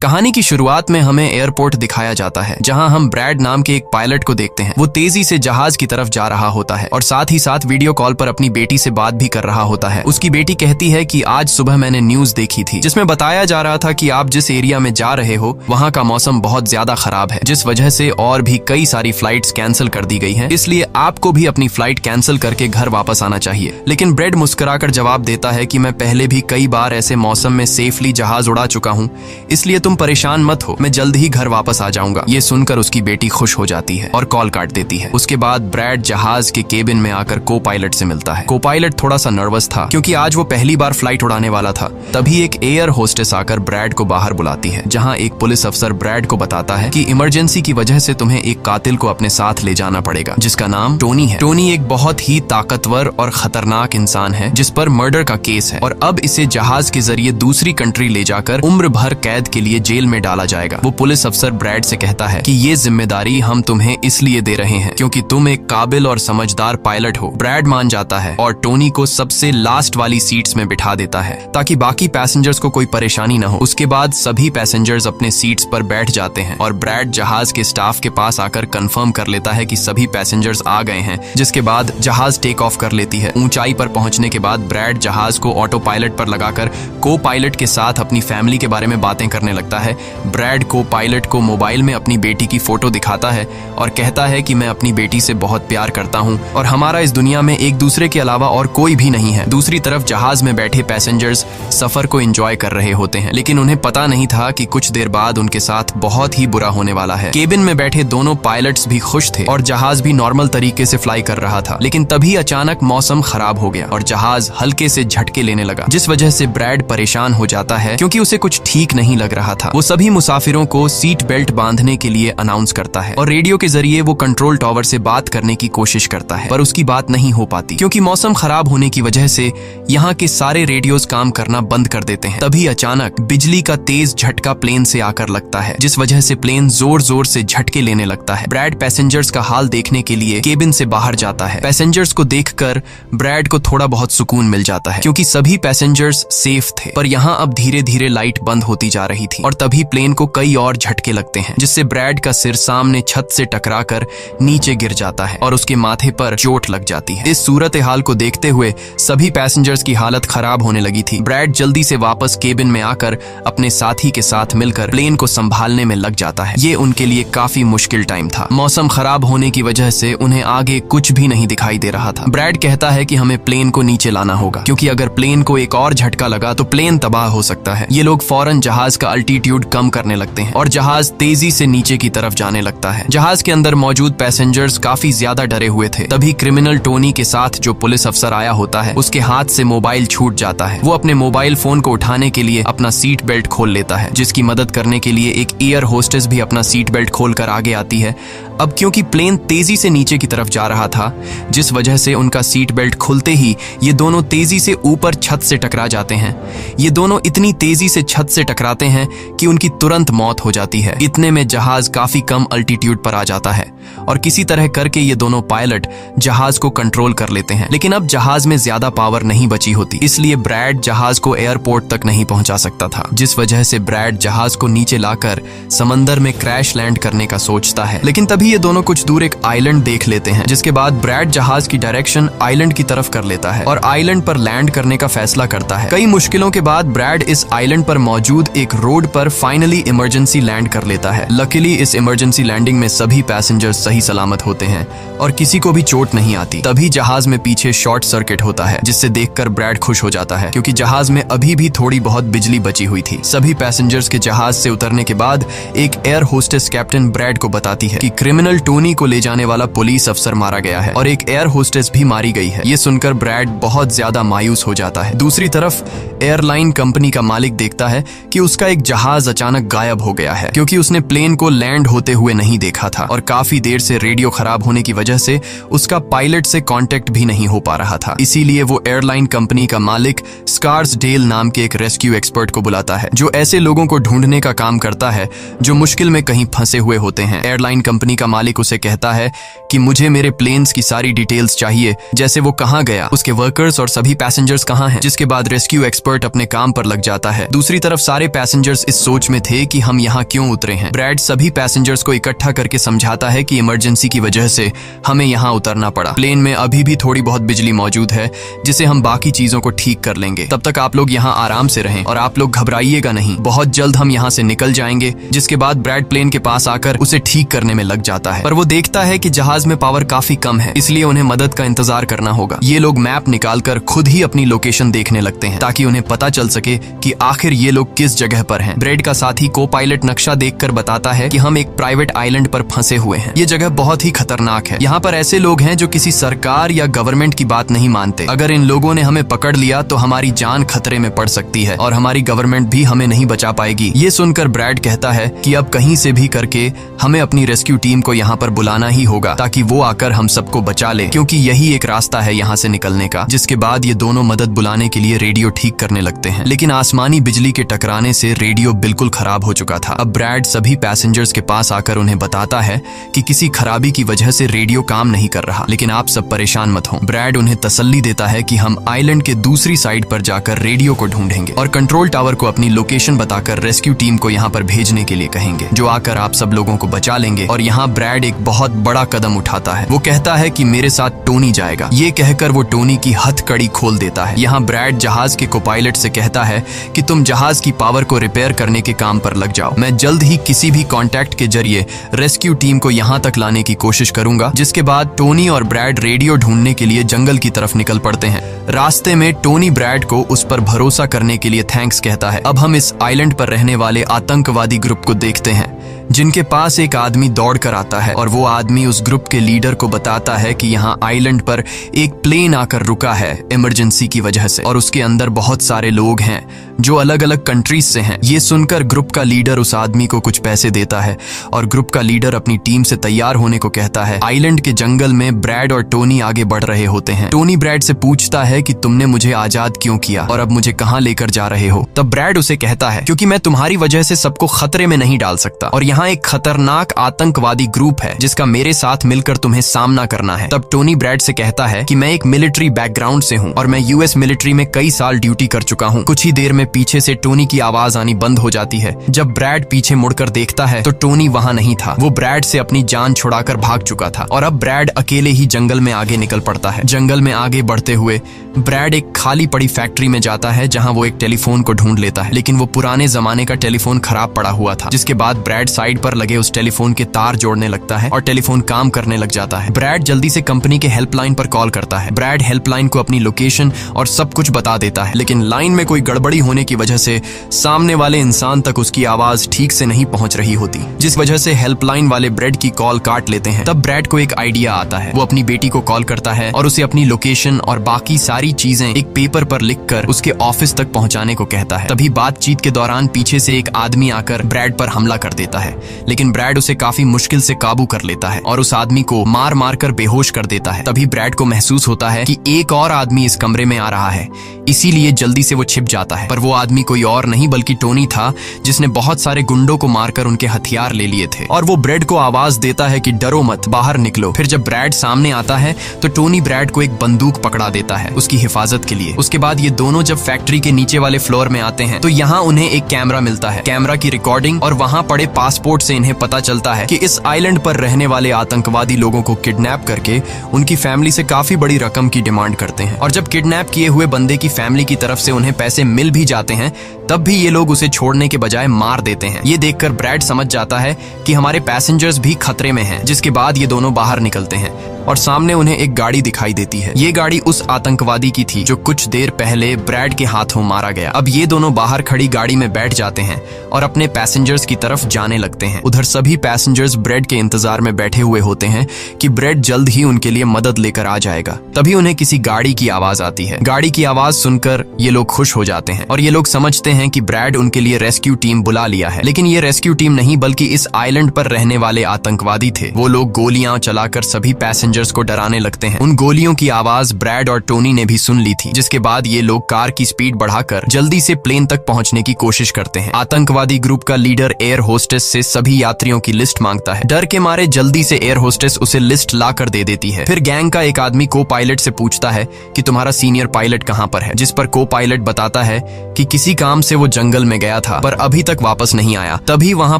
कहानी की शुरुआत में हमें एयरपोर्ट दिखाया जाता है, जहां हम ब्रैड नाम के एक पायलट को देखते हैं। वो तेजी से जहाज की तरफ जा रहा होता है और साथ ही साथ वीडियो कॉल पर अपनी बेटी से बात भी कर रहा होता है। उसकी बेटी कहती है कि आज सुबह मैंने न्यूज देखी थी, जिसमें बताया जा रहा था कि आप जिस एरिया में जा रहे हो वहाँ का मौसम बहुत ज्यादा खराब है, जिस वजह से और भी कई सारी फ्लाइट्स कैंसिल कर दी गई हैं। इसलिए आपको भी अपनी फ्लाइट कैंसिल करके घर वापस आना चाहिए। लेकिन ब्रैड मुस्कुराकर जवाब देता है कि मैं पहले भी कई बार ऐसे मौसम में सेफली जहाज उड़ा चुका हूँ, इसलिए तुम परेशान मत हो, मैं जल्द ही घर वापस आ जाऊंगा। ये सुनकर उसकी बेटी खुश हो जाती है और कॉल काट देती है। उसके बाद ब्रैड जहाज के केबिन में आकर को पायलट से मिलता है। को पायलट थोड़ा सा नर्वस था क्योंकि आज वो पहली बार फ्लाइट उड़ाने वाला था। तभी एक एयर होस्टेस आकर ब्रैड को बाहर बुलाती है, जहां एक पुलिस अफसर ब्रैड को बताता है कि इमरजेंसी की वजह से तुम्हें एक कातिल को अपने साथ ले जाना पड़ेगा, जिसका नाम टोनी है। टोनी एक बहुत ही ताकतवर और खतरनाक इंसान है जिस पर मर्डर का केस है और अब इसे जहाज के जरिए दूसरी कंट्री ले जाकर उम्र भर कैद के लिए जेल में डाला जाएगा। वो पुलिस अफसर ब्रैड से कहता है कि ये जिम्मेदारी हम तुम्हें इसलिए दे रहे हैं क्योंकि तुम एक काबिल और समझदार पायलट हो। ब्रैड मान जाता है और टोनी को सबसे लास्ट वाली सीट्स में बिठा देता है ताकि बाकी पैसेंजर्स को कोई परेशानी न हो। उसके बाद सभी पैसेंजर्स अपने सीट्स पर बैठ जाते हैं और ब्रैड जहाज के स्टाफ के पास आकर कंफर्म कर लेता है कि सभी पैसेंजर्स आ गए हैं, जिसके बाद जहाज टेक ऑफ कर लेती है। ऊंचाई पर पहुंचने के बाद ब्रैड जहाज को ऑटो पायलट पर लगाकर को पायलट के साथ अपनी फैमिली के बारे में बातें करने लगता है। ब्रैड को पायलट को मोबाइल में अपनी बेटी की फोटो दिखाता है और कहता है कि मैं अपनी बेटी से बहुत प्यार करता हूं और हमारा इस दुनिया में एक दूसरे के अलावा और कोई भी नहीं है। दूसरी तरफ जहाज में बैठे पैसेंजर्स सफर को एंजॉय कर रहे होते हैं, लेकिन उन्हें पता नहीं था कि कुछ देर बाद उनके साथ बहुत ही बुरा होने वाला है। केबिन में बैठे दोनों पायलट्स भी खुश थे और जहाज भी नॉर्मल तरीके से फ्लाई कर रहा था, लेकिन तभी अचानक मौसम खराब हो गया और जहाज हल्के से झटके लेने लगा, जिस वजह से ब्रैड परेशान हो जाता है क्योंकि उसे कुछ ठीक नहीं लग रहा था। वो सभी मुसाफिरों को सीट बेल्ट बांधने के लिए अनाउंस करता है और रेडियो के जरिए वो कंट्रोल टावर से बात करने की कोशिश करता है, पर उसकी बात नहीं हो पाती क्योंकि मौसम खराब होने की वजह से यहाँ के सारे रेडियोज काम करना बंद कर देते हैं। तभी अचानक बिजली का तेज झटका प्लेन से आकर लगता है, जिस वजह से प्लेन जोर जोर से झटके लेने लगता है। ब्रैड पैसेंजर्स का हाल देखने के लिए केबिन से बाहर जाता है। पैसेंजर्स को देखकर ब्रैड को थोड़ा बहुत सुकून मिल जाता है क्योंकि सभी पैसेंजर्स सेफ थे, पर यहाँ अब धीरे धीरे लाइट बंद होती जा रही थी और तभी प्लेन को कई और झटके लगते हैं, जिससे ब्रैड का सिर सामने छत से टकराकर नीचे गिर जाता है और उसके माथे पर चोट लग जाती है। इस सूरत हाल को देखते हुए सभी पैसेंजर्स की हालत खराब होने लगी थी। ब्रैड जल्दी से वापस केबिन में आकर अपने साथी के साथ मिलकर प्लेन को संभालने में लग जाता है। ये उनके लिए काफी मुश्किल टाइम था। मौसम खराब होने की वजह से उन्हें आगे कुछ भी नहीं दिखाई दे रहा था। ब्रैड कहता है कि हमें प्लेन को नीचे लाना होगा क्योंकि अगर प्लेन को एक और झटका लगा तो प्लेन तबाह हो सकता है। ये लोग फौरन जहाज का अल्टीट्यूड कम करने लगते हैं और जहाज तेजी से नीचे की तरफ जाने लगता है। जहाज के अंदर मौजूद पैसेंजर्स काफी ज्यादा डरे हुए थे। तभी क्रिमिनल टोनी के साथ जो पुलिस अफसर आया होता है, उसके हाथ से मोबाइल छूट जाता है। वो अपने मोबाइल फोन को उठाने के लिए अपना सीट बेल्ट खोल लेता है, जिसकी मदद करने के लिए एक एयर होस्टेस भी अपना सीट बेल्ट खोलकर आगे आती है। अब क्योंकि प्लेन तेजी से नीचे की तरफ जा रहा था, जिस वजह से उनका सीट बेल्ट खुलते ही ये दोनों तेजी से ऊपर छत से टकरा जाते हैं। ये दोनों इतनी तेजी से छत से टकराते हैं कि उनकी तुरंत मौत हो जाती है। इतने में जहाज काफी कम अल्टीट्यूड पर आ जाता है और किसी तरह करके ये दोनों पायलट जहाज को कंट्रोल कर लेते हैं। लेकिन अब जहाज में ज्यादा पावर नहीं बची होती, इसलिए ब्रैड जहाज को एयरपोर्ट तक नहीं पहुंचा सकता था, जिस वजह से ब्रैड जहाज को नीचे लाकर समंदर में क्रैश लैंड करने का सोचता है। लेकिन तभी ये दोनों कुछ दूर एक आइलैंड देख लेते हैं, जिसके बाद ब्रैड जहाज की डायरेक्शन आइलैंड की तरफ कर लेता है और आइलैंड पर लैंड करने का फैसला करता है। कई मुश्किलों के बाद ब्रैड इस आइलैंड पर मौजूद एक रोड पर फाइनली इमरजेंसी लैंड कर लेता है। लकीली इस इमरजेंसी लैंडिंग में सभी पैसेंजर्स सही सलामत होते हैं और किसी को भी चोट नहीं आती। तभी जहाज में पीछे शॉर्ट सर्किट होता है, जिससे देखकर ब्रैड खुश हो जाता है क्योंकि जहाज में अभी भी थोड़ी बहुत बिजली बची हुई थी। सभी पैसेंजर्स के जहाज से उतरने के बाद एक एयर होस्टेस कैप्टन ब्रैड को बताती है कि क्रिमिनल टोनी को ले जाने वाला पुलिस अफसर मारा गया है और एक एयर होस्टेस भी मारी गई है। ये सुनकर ब्रैड बहुत ज्यादा मायूस हो जाता है। दूसरी तरफ एयरलाइन कंपनी का मालिक देखता है कि उसका एक जहाज अचानक गायब हो गया है क्योंकि उसने प्लेन को लैंड होते हुए नहीं देखा था और काफी देर से रेडियो खराब होने की वजह से उसका पायलट से कांटेक्ट भी नहीं हो पा रहा था। इसीलिए वो एयरलाइन कंपनी का मालिक स्कार्सडेल नाम के एक रेस्क्यू एक्सपर्ट को बुलाता है, जो ऐसे लोगों को ढूंढने का काम करता है जो मुश्किल में कहीं फंसे हुए होते हैं। एयरलाइन कंपनी का मालिक उसे कहता है कि मुझे मेरे प्लेन्स की सारी डिटेल्स चाहिए, जैसे वो कहाँ गया, उसके वर्कर्स और सभी पैसेंजर्स कहाँ हैं। जिसके बाद रेस्क्यू एक्सपर्ट अपने काम पर लग जाता है। दूसरी तरफ सारे पैसेंजर्स इस सोच में थे कि हम यहाँ क्यों उतरे हैं। ब्रैड सभी पैसेंजर्स को इकट्ठा करके समझाता है कि इमरजेंसी की वजह से हमें यहाँ उतरना पड़ा। प्लेन में अभी भी थोड़ी बहुत बिजली मौजूद है जिसे हम बाकी चीजों को ठीक कर लेंगे। तब तक आप लोग यहाँ आराम से रहें और आप लोग घबराइएगा नहीं, बहुत जल्द हम यहाँ से निकल जाएंगे। जिसके बाद ब्रैड प्लेन के पास आकर उसे ठीक करने में लग जाता है, पर वो देखता है कि जहाज में पावर काफी कम है, इसलिए उन्हें मदद का इंतजार करना होगा। ये लोग मैप निकालकर खुद ही अपनी लोकेशन देखने लगते हैं ताकि उन्हें पता चल सके कि आखिर ये लोग किस जगह पर हैं। ब्रैड का साथी को पायलट नक्शा देखकर बताता है कि हम एक प्राइवेट आइलैंड पर फंसे हुए हैं। ये जगह बहुत ही खतरनाक है। यहाँ पर ऐसे लोग हैं जो किसी सरकार या गवर्नमेंट की बात नहीं मानते। अगर इन लोगों ने हमें पकड़ लिया तो हमारी जान खतरे में पड़ सकती है और हमारी गवर्नमेंट भी हमें नहीं बचा पाएगी। ये सुनकर ब्रैड कहता है कि अब कहीं से भी करके हमें अपनी रेस्क्यू टीम को यहाँ पर बुलाना ही होगा ताकि वो आकर हम सबको बचा ले, क्योंकि यही एक रास्ता है यहाँ से निकलने का। जिसके बाद ये दोनों मदद बुलाने के लिए रेडियो ठीक करने लगते हैं, लेकिन आसमानी बिजली के टकराने से रेडियो बिल्कुल खराब हो चुका था। अब ब्रैड सभी पैसेंजर्स के पास आकर उन्हें बताता है कि किसी खराबी की वजह से रेडियो काम नहीं कर रहा, लेकिन आप सब परेशान मत हो। ब्रैड उन्हें तसल्ली देता है कि हम आइलैंड के दूसरी साइड पर जाकर रेडियो को ढूंढेंगे और कंट्रोल टावर को अपनी लोकेशन बताकर रेस्क्यू टीम को यहाँ पर भेजने के लिए कहेंगे, जो आकर आप सब लोगों को बचा लेंगे। और यहाँ ब्रैड एक बहुत बड़ा कदम उठाता है। वो कहता है कि मेरे साथ टोनी जाएगा। ये कहकर वो टोनी की हथकड़ी खोल देता है। यहाँ ब्रैड जहाज के कोपायलट से कहता है कि तुम जहाज की पावर को रिपेयर करने के काम पर लग जाओ। मैं जल्द ही किसी भी कॉन्टैक्ट के जरिए रेस्क्यू टीम को यहाँ तक लाने की कोशिश करूंगा। जिसके बाद टोनी और ब्रैड रेडियो ढूंढने के लिए जंगल की तरफ निकल पड़ते हैं। रास्ते में टोनी ब्रैड को उस पर भरोसा करने के लिए थैंक्स कहता है। अब हम इस आइलैंड पर रहने वाले आतंकवादी ग्रुप को देखते हैं, जिनके पास एक आदमी दौड़ कर आता है और वो आदमी उस ग्रुप के लीडर को बताता है कि यहाँ आइलैंड पर एक प्लेन आकर रुका है इमरजेंसी की वजह से और उसके अंदर बहुत सारे लोग हैं जो अलग अलग कंट्रीज से हैं। ये सुनकर ग्रुप का लीडर उस आदमी को कुछ पैसे देता है और ग्रुप का लीडर अपनी टीम से तैयार होने को कहता है। आइलैंड के जंगल में ब्रैड और टोनी आगे बढ़ रहे होते हैं। टोनी ब्रैड से पूछता है कि तुमने मुझे आजाद क्यों किया और अब मुझे कहाँ लेकर जा रहे हो। तब ब्रैड उसे कहता है क्योंकि मैं तुम्हारी वजह से सबको खतरे में नहीं डाल सकता और यहाँ एक खतरनाक आतंकवादी ग्रुप है जिसका मेरे साथ मिलकर तुम्हें सामना करना है। तब टोनी ब्रैड से कहता है कि मैं एक मिलिट्री बैकग्राउंड से हूँ और मैं यूएस मिलिट्री में कई साल ड्यूटी कर चुका हूँ। कुछ ही देर में पीछे से टोनी की आवाज आनी बंद हो जाती है। जब ब्रैड पीछे मुड़कर देखता है तो टोनी वहाँ नहीं था। वो ब्रैड से अपनी जान छुड़ाकर भाग चुका था और अब ब्रैड अकेले ही जंगल में आगे निकल पड़ता है। जंगल में आगे बढ़ते हुए ब्रैड एक खाली पड़ी फैक्ट्री में जाता है जहाँ वो एक टेलीफोन को ढूंढ लेता है, लेकिन वो पुराने जमाने का टेलीफोन खराब पड़ा हुआ था। जिसके बाद ब्रैड साइड पर लगे उस टेलीफोन के तार जोड़ने लगता है और टेलीफोन काम करने लग जाता है। ब्रैड जल्दी से कंपनी के हेल्पलाइन पर कॉल करता है। ब्रैड हेल्पलाइन को अपनी लोकेशन और सब कुछ बता देता है, लेकिन लाइन में कोई गड़बड़ी होने की वजह से सामने वाले इंसान तक उसकी आवाज ठीक से नहीं पहुंच रही होती, जिस वजह से हेल्पलाइन वाले ब्रैड की कॉल काट लेते हैं। तब ब्रैड को एक आइडिया आता है। वो अपनी बेटी को कॉल करता है और उसे अपनी लोकेशन और बाकी सारी चीजें एक पेपर पर लिखकर उसके ऑफिस तक पहुंचाने को कहता है। तभी बातचीत के दौरान पीछे से एक आदमी आकर ब्रैड पर हमला कर देता है, लेकिन ब्रैड उसे काफी मुश्किल से काबू कर लेता है और उस आदमी को मार मार कर बेहोश कर देता है। तभी ब्रैड को महसूस होता है कि एक और आदमी इस कमरे में आ रहा है, इसीलिए जल्दी से वो छिप जाता है। पर वो आदमी कोई और नहीं बल्कि टोनी था, जिसने बहुत सारे गुंडों को मारकर उनके हथियार ले लिए थे। और वो ब्रैड को आवाज देता है कि डरो मत, बाहर निकलो। फिर जब ब्रैड सामने आता है तो टोनी ब्रैड को एक बंदूक पकड़ा देता है उसकी हिफाजत के लिए। उसके बाद ये दोनों जब फैक्ट्री के नीचे वाले फ्लोर में आते हैं तो यहाँ उन्हें एक कैमरा मिलता है, कैमरा की रिकॉर्डिंग और वहाँ पड़े पासपोर्ट से इन्हें पता चलता है कि इस आइलैंड पर रहने वाले आतंकवादी लोगों को किडनैप करके उनकी फैमिली से काफी बड़ी रकम की डिमांड करते हैं। और जब किडनैप किए हुए बंदे की फैमिली की तरफ से उन्हें पैसे मिल भी जाते हैं तब भी ये लोग उसे छोड़ने के बजाय मार देते हैं। ये देखकर ब्रैड समझ जाता है कि हमारे पैसेंजर्स भी खतरे में हैं। जिसके बाद ये दोनों बाहर निकलते हैं और सामने उन्हें एक गाड़ी दिखाई देती है। ये गाड़ी उस आतंकवादी की थी जो कुछ देर पहले ब्रैड के हाथों मारा गया। अब ये दोनों बाहर खड़ी गाड़ी में बैठ जाते हैं और अपने पैसेंजर्स की तरफ जाने लगते हैं। उधर सभी पैसेंजर्स ब्रैड के इंतजार में बैठे हुए होते हैं कि ब्रैड जल्द ही उनके लिए मदद लेकर आ जाएगा। तभी उन्हें किसी गाड़ी की आवाज आती है। गाड़ी की आवाज सुनकर ये लोग खुश हो जाते हैं और ये लोग समझते हैं कि ब्रैड उनके लिए रेस्क्यू टीम बुला लिया है। लेकिन ये रेस्क्यू टीम नहीं बल्कि इस आइलैंड पर रहने वाले आतंकवादी थे। वो लोग गोलियां चलाकर सभी पैसेंजर्स पैसेंजर्स को डराने लगते हैं। उन गोलियों की आवाज ब्रैड और टोनी ने भी सुन ली थी, जिसके बाद ये लोग कार की स्पीड बढ़ाकर जल्दी से प्लेन तक पहुंचने की कोशिश करते हैं। आतंकवादी ग्रुप का लीडर एयर होस्टेस से सभी यात्रियों की लिस्ट मांगता है। डर के मारे जल्दी से एयर होस्टेस उसे लिस्ट ला कर दे देती है। फिर गैंग का एक आदमी को पायलट से पूछता है कि तुम्हारा सीनियर पायलट कहाँ पर है, जिस पर को पायलट बताता है कि किसी काम से वो जंगल में गया था पर अभी तक वापस नहीं आया। तभी वहां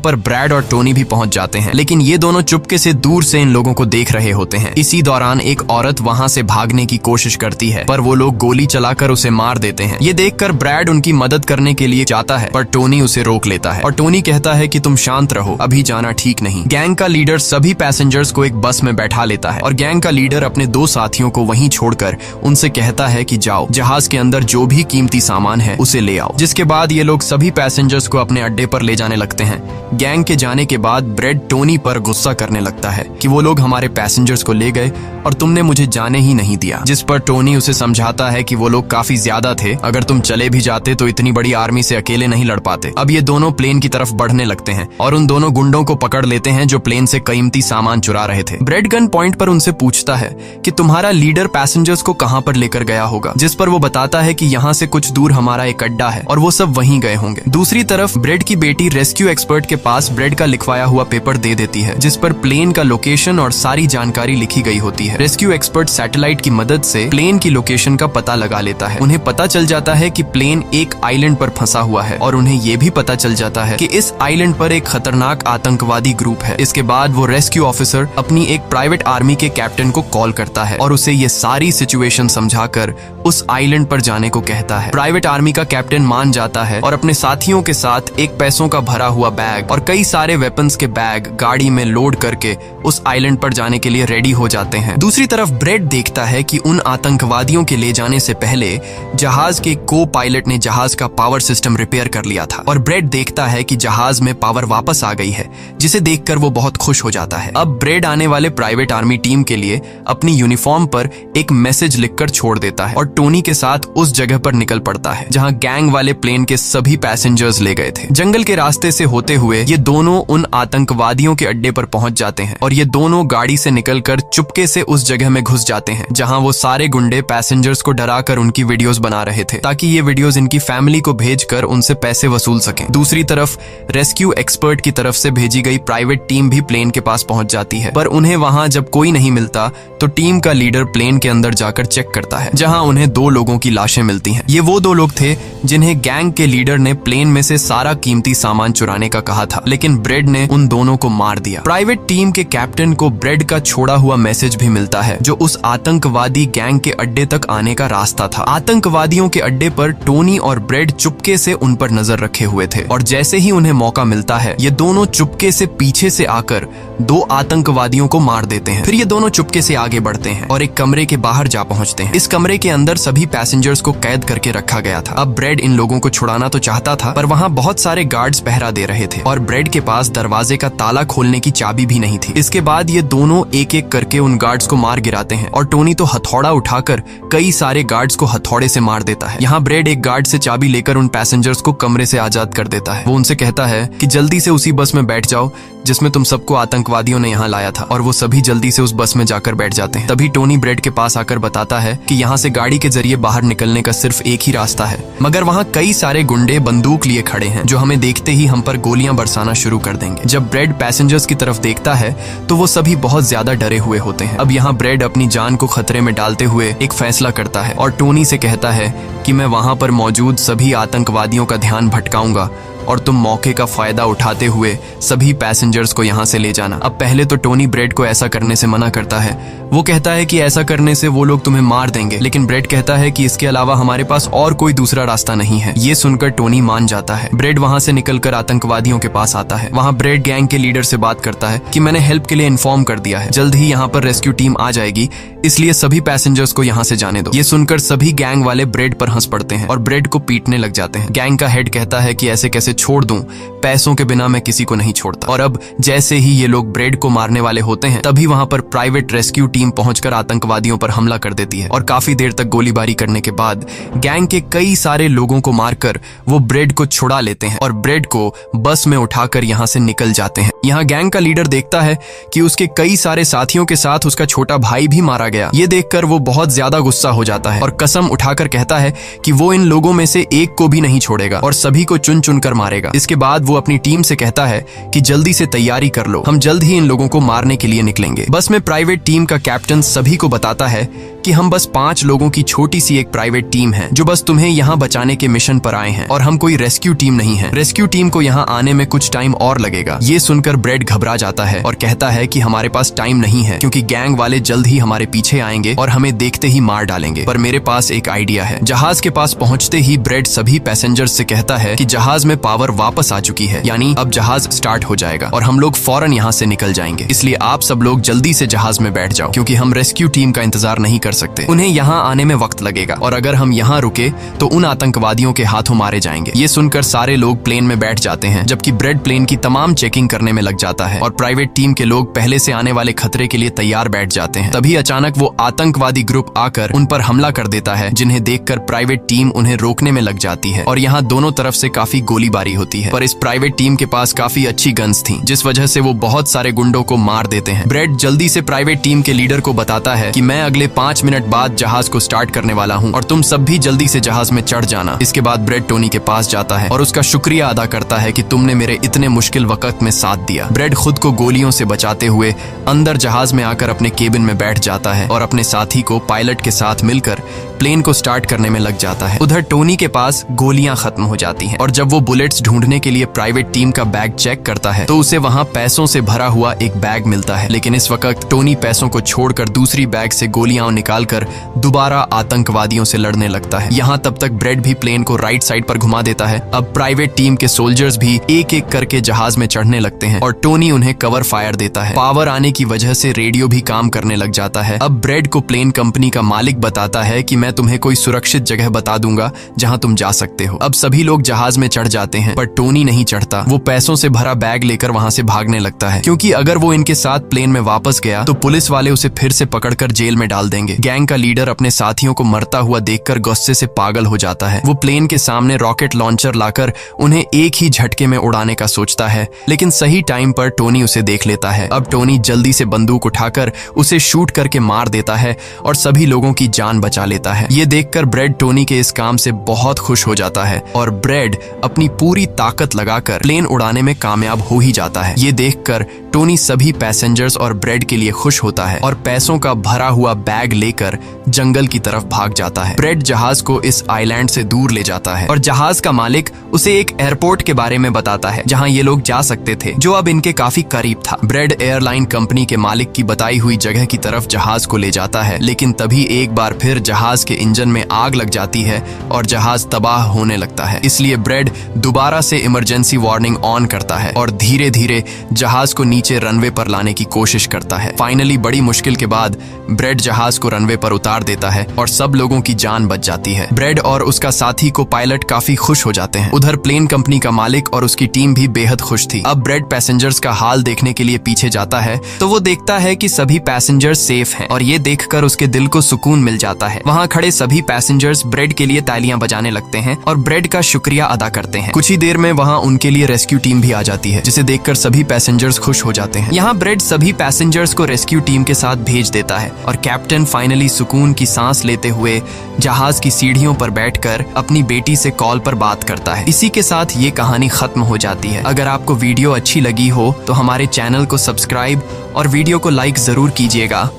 पर ब्रैड और टोनी भी पहुंच जाते हैं, लेकिन ये दोनों चुपके से दूर से इन लोगों को देख रहे होते हैं। इसी दौरान एक औरत वहां से भागने की कोशिश करती है, पर वो लोग गोली चलाकर उसे मार देते हैं। ये देखकर ब्रैड उनकी मदद करने के लिए जाता है, पर टोनी उसे रोक लेता है और टोनी कहता है कि तुम शांत रहो, अभी जाना ठीक नहीं। गैंग का लीडर सभी पैसेंजर्स को एक बस में बैठा लेता है और गैंग का लीडर अपने 2 साथियों को वहीं छोड़कर उनसे कहता है कि जाओ, जहाज के अंदर जो भी कीमती सामान है उसे ले आओ। जिसके बाद ये लोग सभी पैसेंजर्स को अपने अड्डे पर ले जाने लगते हैं। गैंग के जाने के बाद ब्रेड टोनी पर गुस्सा करने लगता है कि वो लोग हमारे पैसेंजर्स को ले गए और तुमने मुझे जाने ही नहीं दिया। जिस पर टोनी उसे समझाता है कि वो लोग काफी ज्यादा थे, अगर तुम चले भी जाते तो इतनी बड़ी आर्मी से अकेले नहीं लड़ पाते। अब ये दोनों प्लेन की तरफ बढ़ने लगते हैं और उन दोनों गुंडों को पकड़ लेते हैं जो प्लेन से कीमती सामान चुरा रहे थे। ब्रेड गन पॉइंट पर उनसे पूछता है कि तुम्हारा लीडर पैसेंजर्स को कहां पर लेकर गया होगा, जिस पर वो बताता है कि यहाँ से कुछ दूर हमारा एक अड्डा है और वो सब वहीं गए होंगे। दूसरी तरफ ब्रेड की बेटी रेस्क्यू एक्सपर्ट के पास ब्रेड का लिखवाया हुआ पेपर दे देती है, जिस पर प्लेन का लोकेशन और सारी जानकारी लिखी गई होती है। रेस्क्यू एक्सपर्ट सैटेलाइट की मदद से प्लेन की लोकेशन का पता लगा लेता है। उन्हें पता चल जाता है कि प्लेन एक आइलैंड पर फंसा हुआ है और उन्हें ये भी पता चल जाता है कि इस आइलैंड पर एक खतरनाक आतंकवादी ग्रुप है। इसके बाद वो रेस्क्यू ऑफिसर अपनी एक प्राइवेट आर्मी के कैप्टन को कॉल करता है और उसे ये सारी सिचुएशन समझाकर उस आइलैंड पर जाने को कहता है। प्राइवेट आर्मी का कैप्टन मान जाता है और अपने साथियों के साथ एक पैसों का भरा हुआ बैग और कई सारे वेपन्स के बैग गाड़ी में लोड करके उस आइलैंड पर जाने के लिए रेडी हो जाते हैं। दूसरी तरफ ब्रेड देखता है कि उन आतंकवादियों के ले जाने से पहले जहाज के को पायलट ने जहाज का पावर सिस्टम रिपेयर कर लिया था और ब्रेड देखता है कि जहाज में पावर वापस आ गई है, जिसे देखकर वो बहुत खुश हो जाता है। अब ब्रेड आने वाले प्राइवेट आर्मी टीम के लिए अपनी यूनिफॉर्म पर एक मैसेज लिखकर छोड़ देता है और टोनी के साथ उस जगह पर निकल पड़ता है जहां गैंग वाले प्लेन के सभी पैसेंजर्स ले गए थे। जंगल के रास्ते से होते हुए ये दोनों उन आतंकवादियों के अड्डे पर पहुंच जाते हैं और ये दोनों गाड़ी से निकलकर चुपके से उस जगह में घुस जाते हैं जहां वो सारे गुंडे पैसेंजर्स को डराकर उनकी वीडियोस बना रहे थे ताकि ये वीडियोस इनकी फैमिली को भेजकर उनसे पैसे वसूल सकें। दूसरी तरफ रेस्क्यू एक्सपर्ट की तरफ से भेजी गई प्राइवेट टीम भी प्लेन के पास पहुंच जाती है, पर उन्हें वहां जब कोई नहीं मिलता तो टीम का लीडर प्लेन के अंदर जाकर चेक करता है जहां उन्हें 2 लोगों की लाशें मिलती हैं। ये वो 2 लोग थे जिन्हें गैंग के लीडर ने प्लेन में से सारा कीमती सामान चुराने का कहा था, लेकिन ब्रेड ने उन दोनों को मार दिया। प्राइवेट टीम के कैप्टन को ब्रेड का छोड़ा हुआ मैसेज भी मिलता है जो उस आतंकवादी गैंग के अड्डे तक आने का रास्ता था। आतंकवादियों के अड्डे पर टोनी और ब्रेड चुपके से उन पर नजर रखे हुए थे और जैसे ही उन्हें मौका मिलता है ये दोनों चुपके से पीछे से आकर 2 आतंकवादियों को मार देते हैं। फिर ये दोनों चुपके से आगे बढ़ते हैं और एक कमरे के बाहर जा पहुंचते हैं। इस कमरे के अंदर सभी पैसेंजर्स को कैद करके रखा गया था। अब ब्रेड इन लोगों को छुड़ाना तो चाहता था, पर वहां बहुत सारे गार्ड्स पहरा दे रहे थे और ब्रेड के पास दरवाजे का ताला खोलने की चाबी भी नहीं थी। इसके बाद ये दोनों एक एक करके उन गार्ड्स को मार गिराते हैं और टोनी तो हथौड़ा उठाकर कई सारे गार्ड्स को हथौड़े से मार देता है। यहाँ ब्रेड एक गार्ड से चाबी लेकर उन पैसेंजर्स को कमरे से आजाद कर देता है। वो उनसे कहता है कि जल्दी से उसी बस में बैठ जाओ जिसमें तुम सबको आतंकवादियों ने यहाँ लाया था, और वो सभी जल्दी से उस बस में जाकर बैठ जाते हैं। तभी टोनी ब्रेड के पास आकर बताता है कि यहाँ से गाड़ी के जरिए बाहर निकलने का सिर्फ एक ही रास्ता है, मगर वहाँ कई सारे गुंडे बंदूक लिए खड़े हैं जो हमें देखते ही हम पर गोलियां बरसाना शुरू कर देंगे। जब ब्रेड पैसेंजर्स की तरफ देखता है तो वो सभी बहुत ज्यादा डरे हुए होते हैं। अब यहाँ ब्रेड अपनी जान को खतरे में डालते हुए एक फैसला करता है और टोनी से कहता है कि मैं वहां पर मौजूद सभी आतंकवादियों का ध्यान भटकाऊंगा और तुम मौके का फायदा उठाते हुए सभी पैसेंजर्स को यहाँ से ले जाना। अब पहले तो टोनी ब्रेड को ऐसा करने से मना करता है। वो कहता है कि ऐसा करने से वो लोग तुम्हें मार देंगे, लेकिन ब्रेड कहता है कि इसके अलावा हमारे पास और कोई दूसरा रास्ता नहीं है। ये सुनकर टोनी मान जाता है। ब्रेड वहां से निकलकर आतंकवादियों के पास आता है। वहां ब्रेड गैंग के लीडर से बात करता है कि मैंने हेल्प के लिए इन्फॉर्म कर दिया है, जल्द ही यहाँ पर रेस्क्यू टीम आ जाएगी, इसलिए सभी पैसेंजर्स को यहाँ से जाने दो। ये सुनकर सभी गैंग वाले ब्रेड पर हंस पड़ते हैं और ब्रेड को पीटने लग जाते हैं। गैंग का हेड कहता है कि ऐसे कैसे इसे छोड़ दूं, पैसों के बिना मैं किसी को नहीं छोड़ता। और अब जैसे ही ये लोग ब्रेड को मारने वाले होते हैं, तभी वहां पर प्राइवेट रेस्क्यू टीम पहुंचकर आतंकवादियों पर हमला कर देती है और काफी देर तक गोलीबारी करने के बाद गैंग के कई सारे लोगों को मारकर वो ब्रेड को छुड़ा लेते हैं और ब्रेड को बस में उठाकर यहाँ से निकल जाते हैं। यहाँ गैंग का लीडर देखता है कि उसके कई सारे साथियों के साथ उसका छोटा भाई भी मारा गया। ये देखकर वो बहुत ज्यादा गुस्सा हो जाता है और कसम उठाकर कहता है कि वो इन लोगों में से एक को भी नहीं छोड़ेगा और सभी को चुन चुन कर मारेगा। इसके बाद वो अपनी टीम से कहता है कि जल्दी से तैयारी कर लो, हम जल्द ही इन लोगों को मारने के लिए निकलेंगे। बस में प्राइवेट टीम का कैप्टन सभी को बताता है कि हम बस 5 लोगों की छोटी सी एक प्राइवेट टीम है जो बस तुम्हें यहाँ बचाने के मिशन पर आए हैं और हम कोई रेस्क्यू टीम नहीं है। रेस्क्यू टीम को यहाँ आने में कुछ टाइम और लगेगा। ये सुनकर ब्रेड घबरा जाता है और कहता है कि हमारे पास टाइम नहीं है क्योंकि गैंग वाले जल्द ही हमारे पीछे आएंगे और हमें देखते ही मार डालेंगे। पर मेरे पास एक आइडिया है। जहाज के पास पहुंचते ही ब्रेड सभी पैसेंजर्स से कहता है कि जहाज में पावर वापस आ चुकी है, यानी अब जहाज स्टार्ट हो जाएगा और हम लोग फौरन यहाँ से निकल जाएंगे। इसलिए आप सब लोग जल्दी से जहाज में बैठ जाओ क्योंकि हम रेस्क्यू टीम का इंतजार नहीं कर सकते। उन्हें यहाँ आने में वक्त लगेगा और अगर हम यहाँ रुके तो उन आतंकवादियों के हाथों मारे जाएंगे। ये सुनकर सारे लोग प्लेन में बैठ जाते हैं जबकि ब्रेड प्लेन की तमाम चेकिंग करने में लग जाता है और प्राइवेट टीम के लोग पहले से आने वाले खतरे के लिए तैयार बैठ जाते हैं। तभी अचानक वो आतंकवादी ग्रुप आकर उन पर हमला कर देता है, जिन्हें देखकर प्राइवेट टीम उन्हें रोकने में लग जाती है और यहाँ दोनों तरफ से काफी गोलीबारी होती है। पर इस प्राइवेट टीम के पास काफी अच्छी गन्स थी, जिस वजह से वो बहुत सारे गुंडों को मार देते हैं। ब्रेड जल्दी से प्राइवेट टीम के लीडर को बताता है कि मैं अगले 5 मिनट बाद जहाज को स्टार्ट करने वाला हूँ और तुम सब भी जल्दी से जहाज में चढ़ जाना। इसके बाद ब्रेड टोनी के पास जाता है और उसका शुक्रिया अदा करता है कि तुमने मेरे इतने मुश्किल वक्त में साथ दिया। ब्रेड खुद को गोलियों से बचाते हुए अंदर जहाज में आकर अपने केबिन में बैठ जाता है और अपने साथी को पायलट के साथ मिलकर प्लेन को स्टार्ट करने में लग जाता है। उधर टोनी के पास गोलियां खत्म हो जाती हैं और जब वो बुलेट्स ढूंढने के लिए प्राइवेट टीम का बैग चेक करता है तो उसे वहां पैसों से भरा हुआ एक बैग मिलता है। लेकिन इस वक्त टोनी पैसों को छोड़कर दूसरी बैग से गोलियां निकालकर दोबारा आतंकवादियों से लड़ने लगता है। यहाँ तब तक ब्रेड भी प्लेन को राइट साइड पर घुमा देता है। अब प्राइवेट टीम के सोल्जर्स भी एक एक करके जहाज में चढ़ने लगते हैं और टोनी उन्हें कवर फायर देता है। पावर आने की वजह से रेडियो भी काम करने लग जाता है। अब ब्रेड को प्लेन कंपनी का मालिक बताता है कि मैं तुम्हें कोई सुरक्षित जगह बता दूंगा जहां तुम जा सकते हो। अब सभी लोग जहाज में चढ़ जाते हैं पर टोनी नहीं चढ़ता। वो पैसों से भरा बैग लेकर वहां से भागने लगता है क्योंकि अगर वो इनके साथ प्लेन में वापस गया तो पुलिस वाले उसे फिर से पकड़कर जेल में डाल देंगे। गैंग का लीडर अपने साथियों को मरता हुआ देखकर गुस्से से पागल हो जाता है। वो प्लेन के सामने रॉकेट लॉन्चर लाकर उन्हें एक ही झटके में उड़ाने का सोचता है, लेकिन सही टाइम पर टोनी उसे देख लेता है। अब टोनी जल्दी से बंदूक उठाकर उसे शूट करके मार देता है और सभी लोगों की जान बचा लेता है। ये देखकर ब्रेड टोनी के इस काम से बहुत खुश हो जाता है और ब्रेड अपनी पूरी ताकत लगाकर प्लेन उड़ाने में कामयाब हो ही जाता है। ये देखकर टोनी सभी पैसेंजर्स और ब्रेड के लिए खुश होता है और पैसों का भरा हुआ बैग लेकर जंगल की तरफ भाग जाता है। ब्रेड जहाज को इस आइलैंड से दूर ले जाता है और जहाज का मालिक उसे एक एयरपोर्ट के बारे में बताता है जहां ये लोग जा सकते थे, जो अब इनके काफी करीब था। ब्रेड एयरलाइन कंपनी के मालिक की बताई हुई जगह की तरफ जहाज को ले जाता है, लेकिन तभी एक बार फिर जहाज के इंजन में आग लग जाती है और जहाज तबाह होने लगता है। इसलिए ब्रेड दोबारा से इमरजेंसी वार्निंग ऑन करता है और धीरे धीरे जहाज को नीचे रनवे पर लाने की कोशिश करता है। फाइनली बड़ी मुश्किल के बाद ब्रेड जहाज को रनवे पर उतार देता है और सब लोगों की जान बच जाती है। ब्रेड और उसका साथी को पायलट काफी खुश हो जाते हैं। उधर प्लेन कंपनी का मालिक और उसकी टीम भी बेहद खुश थी। अब ब्रेड पैसेंजर्स का हाल देखने के लिए पीछे जाता है तो वो देखता है कि सभी पैसेंजर्स सेफ हैं और ये देखकर उसके दिल को सुकून मिल जाता है। वहाँ खड़े सभी पैसेंजर्स ब्रेड के लिए तालियां बजाने लगते हैं और ब्रेड का शुक्रिया अदा करते हैं। कुछ ही देर में वहाँ उनके लिए रेस्क्यू टीम भी आ जाती है, जिसे देखकर सभी पैसेंजर्स खुश हो जाते हैं। यहाँ ब्रेड सभी पैसेंजर्स को रेस्क्यू टीम के साथ भेज देता है और कैप्टन फाइनली सुकून की सांस लेते हुए जहाज की सीढ़ियों पर बैठकर अपनी बेटी से कॉल पर बात करता है। इसी के साथ ये कहानी खत्म हो जाती है। अगर आपको वीडियो अच्छी लगी हो तो हमारे चैनल को सब्सक्राइब और वीडियो को लाइक जरूर कीजिएगा।